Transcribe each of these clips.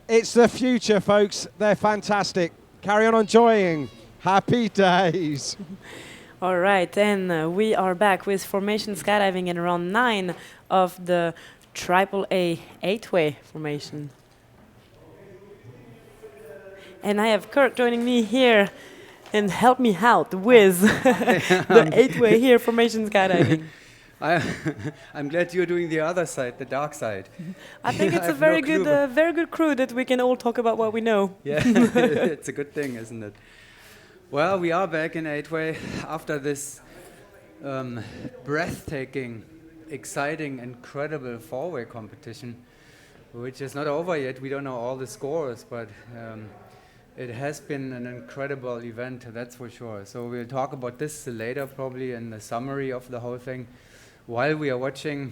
It's the future, folks. They're fantastic. Carry on enjoying. Happy days. All right, and we are back with formation skydiving in round 9 of the AAA 8-way formation. And I have Kirk joining me here and help me out with the 8-way here formation skydiving. I'm glad you're doing the other side, the dark side. I think it's I a have no clue, very good crew that we can all talk about what we know. Yeah, it's a good thing, isn't it? Well, we are back in 8-way after this breathtaking, exciting, incredible 4-way competition, which is not over yet. We don't know all the scores, but it has been an incredible event, that's for sure. So we'll talk about this later, probably in the summary of the whole thing. While we are watching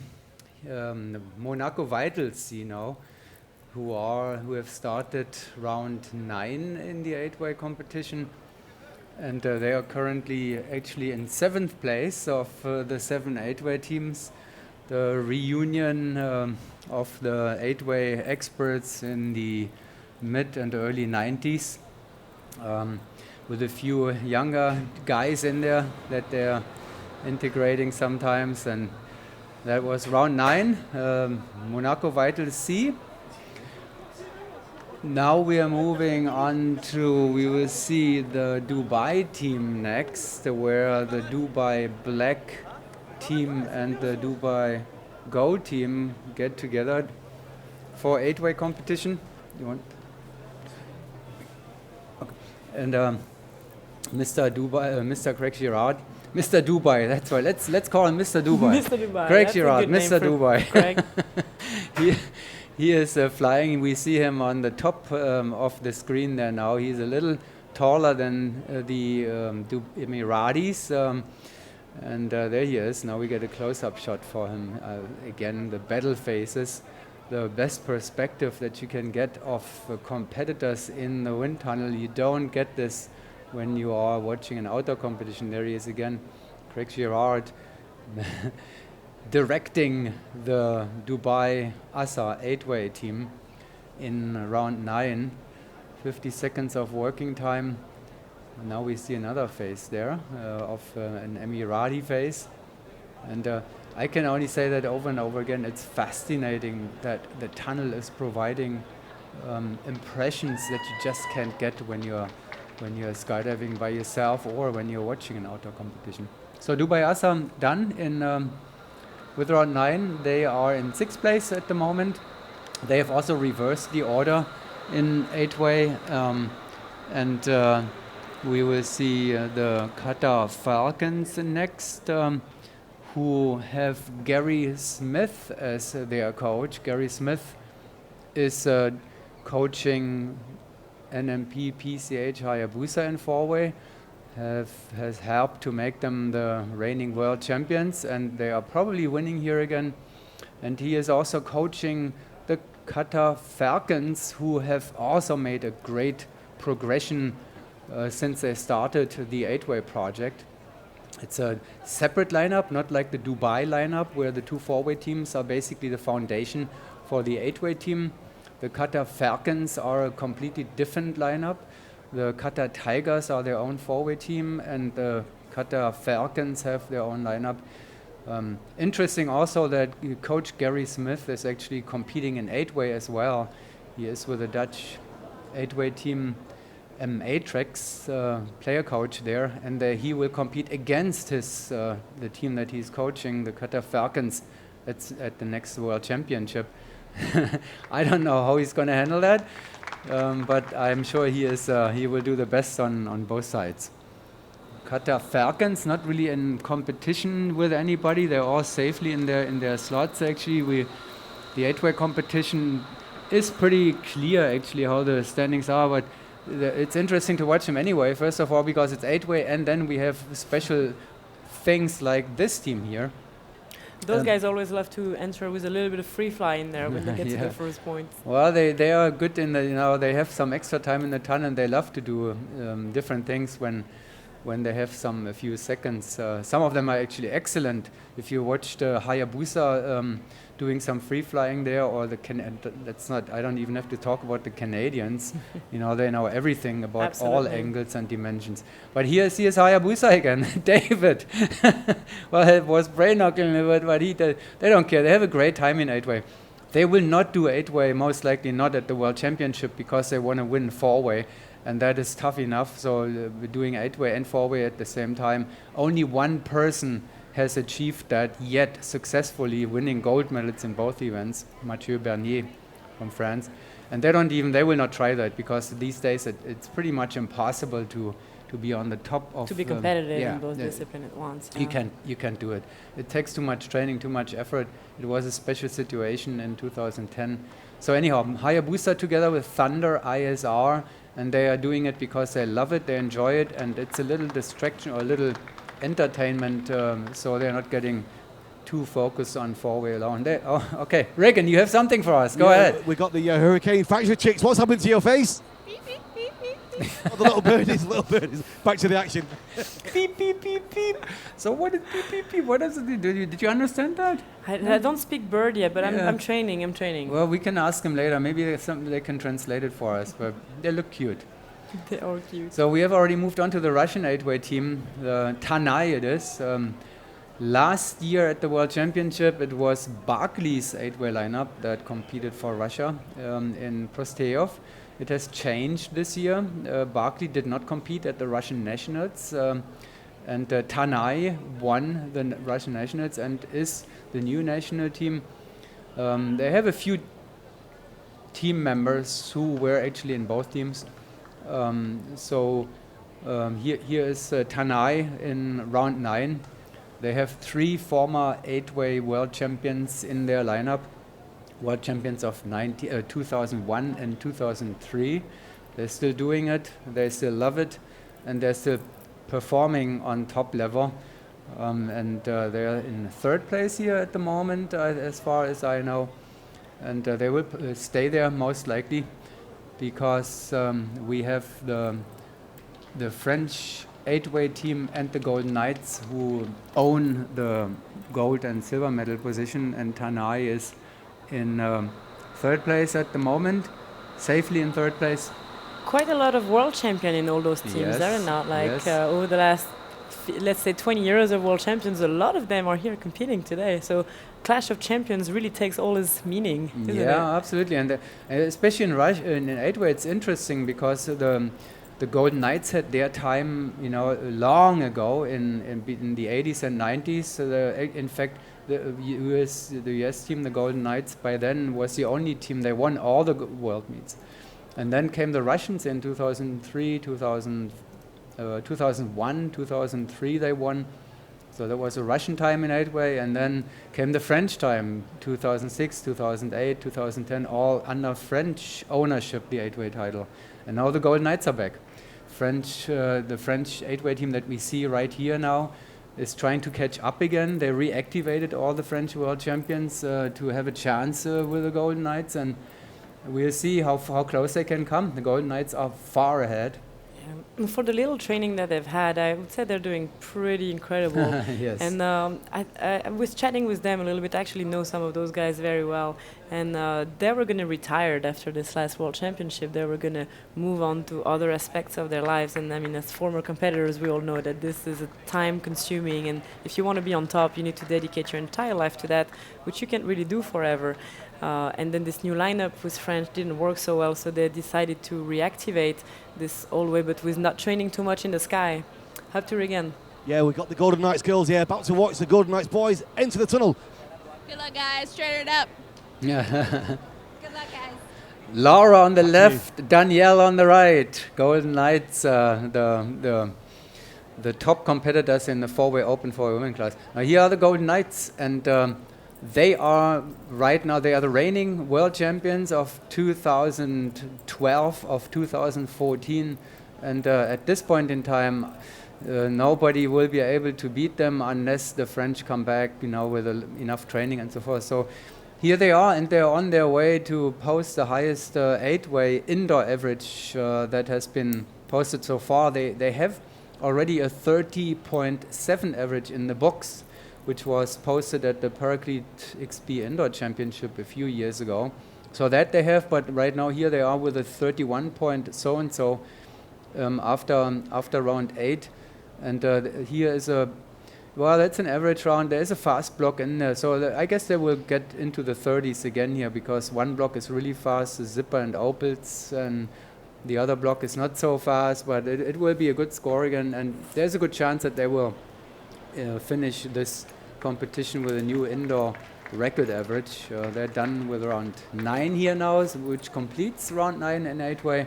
the Monaco Vitals, who have started round 9 in the 8-way competition, and they are currently actually in 7th place of the 7 8-way teams. The reunion of the 8-way experts in the mid and early 90s, with a few younger guys in there that they're integrating sometimes, and that was round 9, Monaco Vital C. Now we are moving on to, we will see the Dubai team next, where the Dubai Black team and the Dubai Go team get together for 8-way competition. You want? Okay. And Mr. Dubai, Mr. Craig Girard, Mr. Dubai, that's right. Let's call him Mr. Dubai. Mr. Dubai. Craig That's Girard, a good name Mr. for Dubai. Craig. He is flying. We see him on the top of the screen there now. He's a little taller than the Emiratis. And there he is. Now we get a close-up shot for him. Again, the battle phases, the best perspective that you can get of competitors in the wind tunnel. You don't get this when you are watching an outdoor competition. There he is again, Craig Girard, directing the Dubai ASA 8-way team in round 9. 50 seconds of working time. And now we see another phase there of an Emirati phase. And I can only say that over and over again, it's fascinating that the tunnel is providing impressions that you just can't get when you're skydiving by yourself or when you're watching an outdoor competition. So Dubai ASA done with round 9. They are in 6th place at the moment. They have also reversed the order in 8-way, and we will see the Qatar Falcons next, who have Gary Smith as their coach. Gary Smith is coaching NMP PCH Hayabusa in 4-way, has helped to make them the reigning world champions, and they are probably winning here again. And he is also coaching the Qatar Falcons, who have also made a great progression since they started the 8-way project. It's a separate lineup, not like the Dubai lineup, where the 2 4-way teams are basically the foundation for the 8-way team. The Qatar Falcons are a completely different lineup. The Qatar Tigers are their own 4-way team, and the Qatar Falcons have their own lineup. Interesting also that coach Gary Smith is actually competing in 8-way as well. He is with the Dutch 8-way team, Matrix, player coach there, and he will compete against the team that he's coaching, the Qatar Falcons, at the next World Championship. I don't know how he's going to handle that, but I'm sure he will do the best on both sides. Qatar Falcons not really in competition with anybody. They're all safely in their slots. Actually, the 8-way competition is pretty clear actually how the standings are, but it's interesting to watch them anyway. First of all, because it's 8-way, and then we have special things like this team here. Those guys always love to enter with a little bit of free fly in there when they get to the first point. Well, they are good in the, they have some extra time in the tunnel, and they love to do different things when when they have a few seconds. Some of them are actually excellent. If you watched Hayabusa doing some free flying there, or that's not. I don't even have to talk about the Canadians. You know, they know everything about all angles and dimensions. But here's Hayabusa again, David. Well, it was brain knocking, but they don't care. They have a great time in 8-way. They will not do 8-way, most likely not at the World Championship, because they want to win 4-way. And that is tough enough. So we're doing 8-way and 4-way at the same time. Only one person has achieved that yet successfully, winning gold medals in both events, Mathieu Bernier from France. And they will not try that, because these days it's pretty much impossible to be on the top of... To be competitive in both disciplines at once. You can't do it. It takes too much training, too much effort. It was a special situation in 2010. So anyhow, Hayabusa together with Thunder, ISR, and they are doing it because they love it, they enjoy it, and it's a little distraction or a little entertainment, so they're not getting too focused on 4-way alone. Okay, Regan, you have something for us. Go ahead. We got the Hurricane Factory chicks. What's happened to your face? Oh, the little birdies. Back to the action. Beep, beep, beep, beep. So what is beep, beep, beep? What does it do? Did you understand that? I don't speak bird yet, but I'm training. Well, we can ask them later. Maybe they can translate it for us, but they look cute. They are cute. So we have already moved on to the Russian 8-way team, Tanai it is. Last year at the World Championship, it was Barclays 8-way lineup that competed for Russia in Prosteyov. It has changed this year. Barclay did not compete at the Russian Nationals, and Tanai won the Russian Nationals and is the new national team. They have a few team members who were actually in both teams. Here is Tanai in round 9. They have 3 former 8-way world champions in their lineup. World champions of 2001 and 2003. They're still doing it, they still love it, and they're still performing on top level. They're in 3rd place here at the moment, as far as I know. And they will stay there most likely, because we have the French 8-way team and the Golden Knights who own the gold and silver medal position, and Tanai is in 3rd place at the moment, safely in 3rd place. Quite a lot of world champion in all those teams, are there not? Over the last, let's say, 20 years of world champions, a lot of them are here competing today. So Clash of Champions really takes all its meaning, isn't it? Absolutely. And especially in Russia, in 8-way, it's interesting because the Golden Knights had their time, long ago in the 80s and 90s. So in fact, the US team, the Golden Knights, by then was the only team. They won all the world meets. And then came the Russians in 2003, 2001, 2003 they won. So there was a Russian time in 8-way, and then came the French time, 2006, 2008, 2010, all under French ownership, the 8-way title. And now the Golden Knights are back. The French 8-way team that we see right here now is trying to catch up again. They reactivated all the French world champions to have a chance with the Golden Knights, and we'll see how close they can come. The Golden Knights are far ahead. Yeah. For the little training that they've had, I would say they're doing pretty incredible. Yes. And I was chatting with them a little bit. I actually know some of those guys very well. And they were going to retire after this last World Championship. They were going to move on to other aspects of their lives. And I mean, as former competitors, we all know that this is a time-consuming. And if you want to be on top, you need to dedicate your entire life to that, which you can't really do forever. And then this new lineup with French didn't work so well, so they decided to reactivate this old way, but with not training too much in the sky. Up to Regan. Yeah, we've got the Golden Knights girls here, about to watch the Golden Knights boys enter the tunnel. Good luck, guys. Straighten it up. Yeah. Good luck, guys. Laura on the left, Danielle on the right. Golden Knights, the top competitors in the 4-way open for women class. Now here are the Golden Knights, and they are the reigning world champions of 2012, of 2014, and at this point in time, nobody will be able to beat them unless the French come back, with enough training and so forth. So here they are, and they're on their way to post the highest 8-way indoor average that has been posted so far. They have already a 30.7 average in the box, which was posted at the Paraclete XP Indoor Championship a few years ago. So that they have, but right now here they are with a 31 point so-and-so after round 8. And here is well, that's an average round. There is a fast block in there. So I guess they will get into the 30s again here, because one block is really fast, the Zipper and Opels, and the other block is not so fast, but it will be a good score again. And there's a good chance that they will finish this competition with a new indoor record average. They're done with round 9 here now, which completes round 9 in 8-way.